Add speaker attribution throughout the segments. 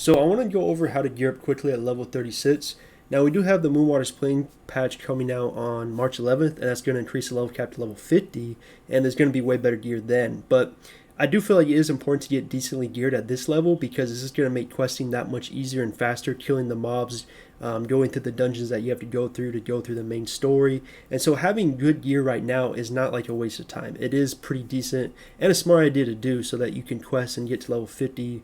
Speaker 1: So I want to go over how to gear up quickly at level 36. Now we do have the Moonwaters Plane patch coming out on March 11th, and that's going to increase the level cap to level 50, and there's going to be way better gear then. But I do feel like it is important to get decently geared at this level because this is going to make questing that much easier and faster, killing the mobs, going through the dungeons that you have to go through the main story. And so having good gear right now is not like a waste of time. It is pretty decent and a smart idea to do so that you can quest and get to level 50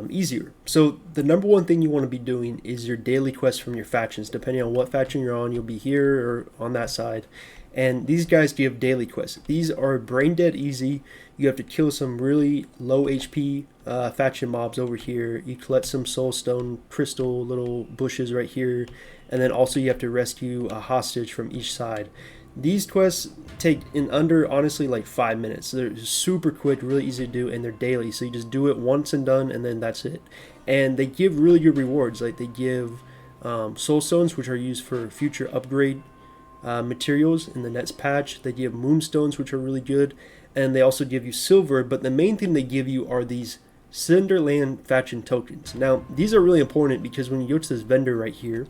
Speaker 1: easier. So the number one thing you want to be doing is your daily quests from your factions. Depending on what faction you're on, you'll be here or on that side. And these guys give daily quests. These are brain dead easy. You have to kill some really low HP faction mobs over here. You collect some soulstone crystal little bushes right here. And then also you have to rescue a hostage from each side. These quests take in under, honestly, like 5 minutes. They're super quick, really easy to do, and they're daily. So you just do it once and done, and then that's it. And they give really good rewards. Like they give soul stones, which are used for future upgrade materials in the next patch. They give moonstones, which are really good. And they also give you silver. But the main thing they give you are these Cinderland faction tokens. Now, these are really important because when you go to this vendor right here,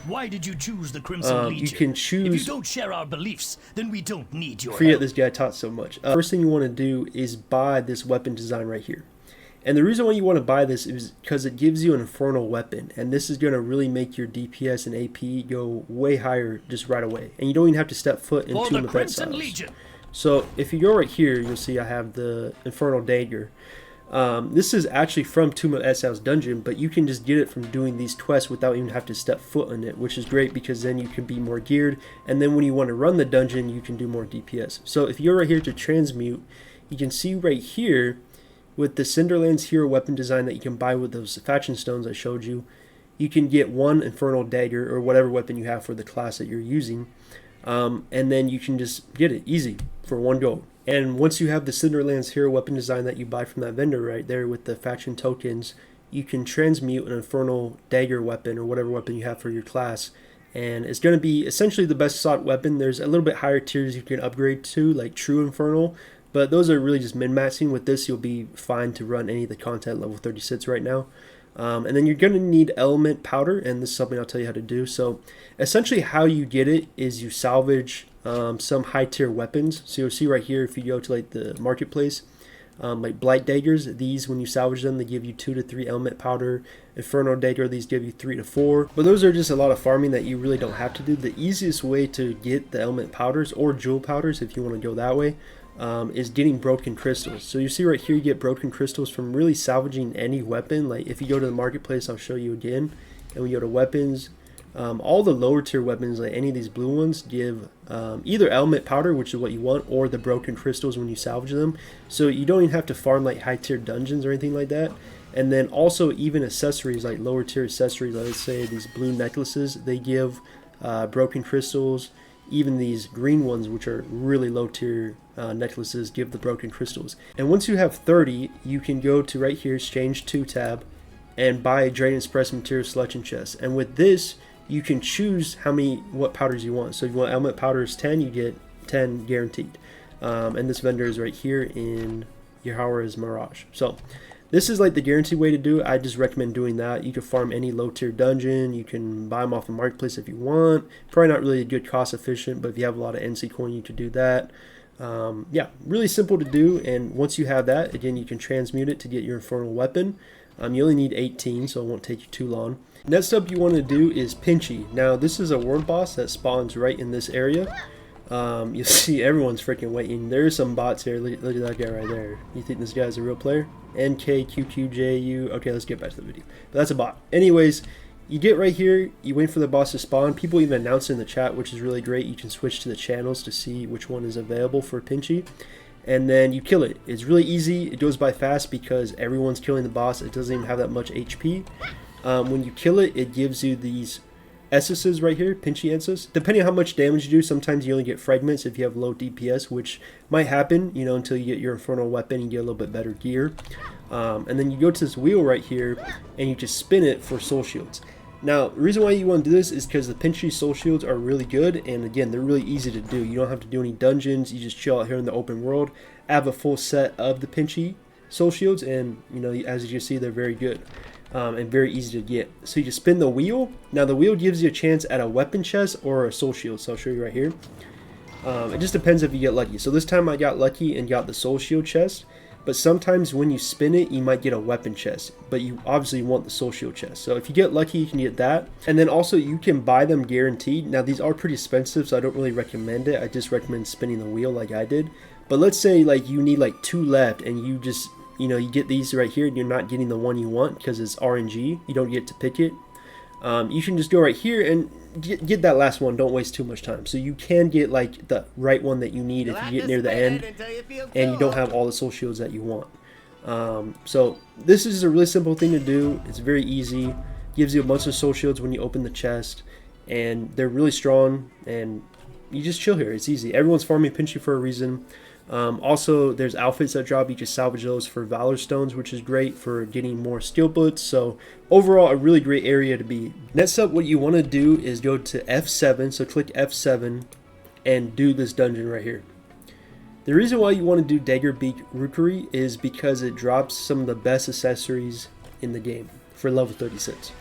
Speaker 2: why did you choose the Crimson Legion?
Speaker 1: you can choose.
Speaker 2: If you don't share our beliefs, then we don't need your
Speaker 1: Forget
Speaker 2: help.
Speaker 1: this guy taught so much. First thing you want to do is buy this weapon design right here. And the reason why you want to buy this is because it gives you an infernal weapon. And this is going to really make your DPS and AP go way higher just right away. And you don't even have to step foot into
Speaker 2: For the
Speaker 1: the
Speaker 2: Crimson Legion.
Speaker 1: So if you go right here, you'll see I have the infernal dagger. This is actually from Tomb of Exile's dungeon, but you can just get it from doing these quests without even having to step foot on it, which is great because then you can be more geared, and then when you want to run the dungeon, you can do more DPS. So if you're right here to transmute, you can see right here with the Cinderland's hero weapon design that you can buy with those faction stones I showed you, you can get one infernal dagger or whatever weapon you have for the class that you're using, and then you can just get it easy for one go. And once you have the Cinderland's hero weapon design that you buy from that vendor right there with the faction tokens, you can transmute an infernal dagger weapon or whatever weapon you have for your class. And it's going to be essentially the best sought weapon. There's a little bit higher tiers you can upgrade to, like true infernal, but those are really just min-maxing. With this, you'll be fine to run any of the content level 36 right now. And then you're going to need element powder, and this is something I'll tell you how to do. So essentially how you get it is you salvage some high tier weapons. So you'll see right here if you go to like the marketplace, like blight daggers, these when you salvage them they give you 2 to 3 element powder. Infernal dagger, these give you 3 to 4. But those are just a lot of farming that you really don't have to do. The easiest way to get the element powders or jewel powders, if you want to go that way, is getting broken crystals. So you see right here you get broken crystals from really salvaging any weapon. Like if you go to the marketplace, I'll show you again, and we go to weapons, all the lower tier weapons, like any of these blue ones, give either element powder, which is what you want, or the broken crystals when you salvage them. So you don't even have to farm like high tier dungeons or anything like that. And then also even accessories, like lower tier accessories, let's say these blue necklaces, they give broken crystals. Even these green ones, which are really low tier necklaces, give the broken crystals. And once you have 30, you can go to right here, exchange to tab, and buy a Drain Express material selection chest. And with this, you can choose what powders you want. So if you want element powders 10, you get 10 guaranteed. And this vendor is right here in Yahweh's Mirage. So this is like the guaranteed way to do it. I just recommend doing that. You can farm any low tier dungeon. You can buy them off the marketplace if you want. Probably not really a good cost efficient, but if you have a lot of NC coin, you could do that. Yeah, really simple to do. And once you have that, again, you can transmute it to get your infernal weapon. You only need 18, so it won't take you too long. Next up you want to do is Pinchy. Now this is a world boss that spawns right in this area. You'll see everyone's freaking waiting. There's some bots here. Look at that guy right there. You think this guy's a real player? NKQQJU. Okay, let's get back to the video. But that's a bot. Anyways, you get right here, you wait for the boss to spawn. People even announce it in the chat, which is really great. You can switch to the channels to see which one is available for Pinchy. And then you kill it. It's really easy. It goes by fast because everyone's killing the boss. It doesn't even have that much HP. When you kill it, it gives you these essences right here, pinchy essences. Depending on how much damage you do, sometimes you only get fragments if you have low DPS, which might happen, you know, until you get your infernal weapon and get a little bit better gear. And then you go to this wheel right here, and you just spin it for soul shields. Now, the reason why you want to do this is because the pinchy soul shields are really good, and again, they're really easy to do. You don't have to do any dungeons. You just chill out here in the open world. I have a full set of the pinchy soul shields, and you know, as you can see, they're very good. and very easy to get. So you just spin the wheel. Now the wheel gives you a chance at a weapon chest or a soul shield. So I'll show you right here. It just depends if you get lucky. So this time I got lucky and got the soul shield chest. But sometimes when you spin it, you might get a weapon chest. But you obviously want the soul shield chest. So if you get lucky, you can get that. And then also you can buy them guaranteed. Now these are pretty expensive, so I don't really recommend it. I just recommend spinning the wheel like I did. But let's say like you need like 2 left and you just, you know, you get these right here and you're not getting the one you want because it's RNG. You don't get to pick it. You can just go right here and get that last one. Don't waste too much time. So you can get like the right one that you need if you get near the end and you don't have all the soul shields that you want. So this is a really simple thing to do. It's very easy. Gives you a bunch of soul shields when you open the chest, and they're really strong, and you just chill here. It's easy. Everyone's farming pinchy for a reason. Also, there's outfits that drop. You can salvage those for valor stones, which is great for getting more skill boots. So overall, a really great area to be. Next up, what you want to do is go to F7. So click F7 and do this dungeon right here. The reason why you want to do Dagger Beak Rookery is because it drops some of the best accessories in the game for level 36.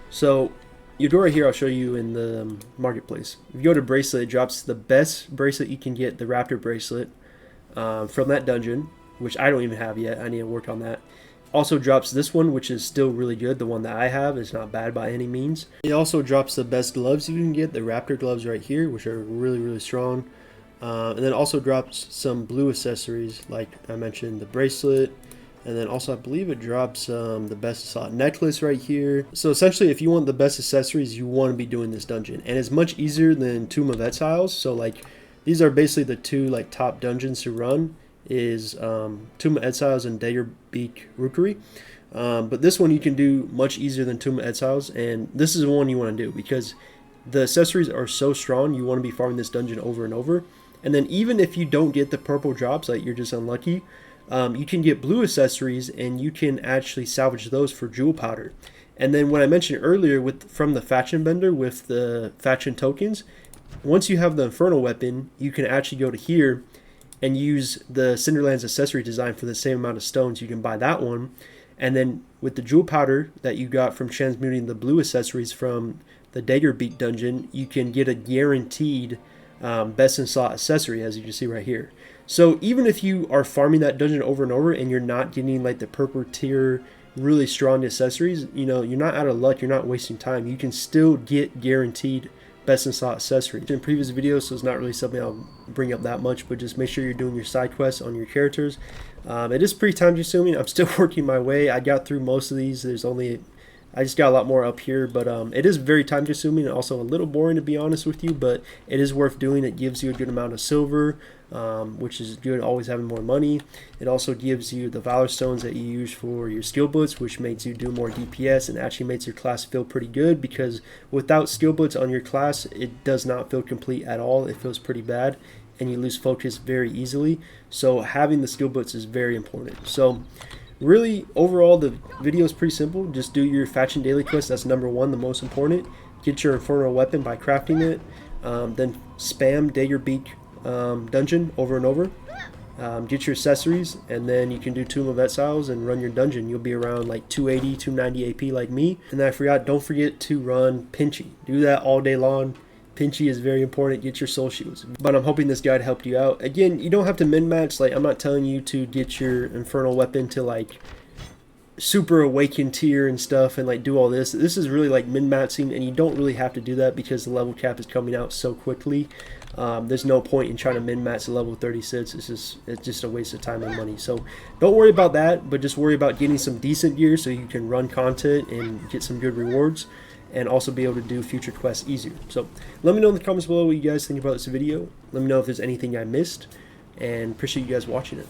Speaker 1: So you go right here, I'll show you in the marketplace. If you go to bracelet, it drops the best bracelet you can get, the raptor bracelet. From that dungeon, which I don't even have yet. I need to work on that. Also drops this one, which is still really good. The one that I have is not bad by any means. It also drops the best gloves you can get, the raptor gloves right here, which are really, really strong. And then also drops some blue accessories, like I mentioned, the bracelet. And then also I believe it drops the best slot necklace right here. So essentially, if you want the best accessories, you want to be doing this dungeon. And it's much easier than Tomb of Exiles. So like, these are basically the two like top dungeons to run, is Tomb of Exiles and Dagger Beak Rookery. But this one you can do much easier than Tomb of Exiles, and this is the one you want to do because the accessories are so strong. You want to be farming this dungeon over and over. And then even if you don't get the purple drops, like you're just unlucky, you can get blue accessories and you can actually salvage those for jewel powder. And then what I mentioned earlier from the faction bender with the faction tokens, once you have the infernal weapon, you can actually go to here and use the Cinderlands accessory design for the same amount of stones. You can buy that one, and then with the jewel powder that you got from transmuting the blue accessories from the Dagger Beak dungeon, you can get a guaranteed best in slot accessory, as you can see right here. So even if you are farming that dungeon over and over and you're not getting like the purple tier really strong accessories, you know, you're not out of luck, you're not wasting time. You can still get guaranteed best in slot accessory. In previous videos, so it's not really something I'll bring up that much, but just make sure you're doing your side quests on your characters. It is pretty time consuming. I'm still working my way. I got through most of these. I just got a lot more up here, but it is very time consuming and also a little boring, to be honest with you, but it is worth doing. It gives you a good amount of silver, which is good, always having more money. It also gives you the valor stones that you use for your skill boots, which makes you do more DPS and actually makes your class feel pretty good, because without skill boots on your class, it does not feel complete at all. It feels pretty bad and you lose focus very easily. So having the skill boots is very important. So really, overall, the video is pretty simple. Just do your faction daily quest. That's number one, the most important. Get your infernal weapon by crafting it. Then spam Dagger Beak dungeon over and over. Get your accessories, and then you can do Tomb of Exiles and run your dungeon. You'll be around like 280, 290 AP like me. And then don't forget to run pinchy. Do that all day long. Pinchy is very important. Get your soul shields. But I'm hoping this guide helped you out. Again, you don't have to min-max. Like, I'm not telling you to get your infernal weapon to like super awakened tier and stuff and like do all this. This is really like min-maxing, and you don't really have to do that because the level cap is coming out so quickly. There's no point in trying to min-max level 36. It's just a waste of time and money. So don't worry about that, but just worry about getting some decent gear so you can run content and get some good rewards, and also be able to do future quests easier. So let me know in the comments below what you guys think about this video. Let me know if there's anything I missed, and appreciate you guys watching it.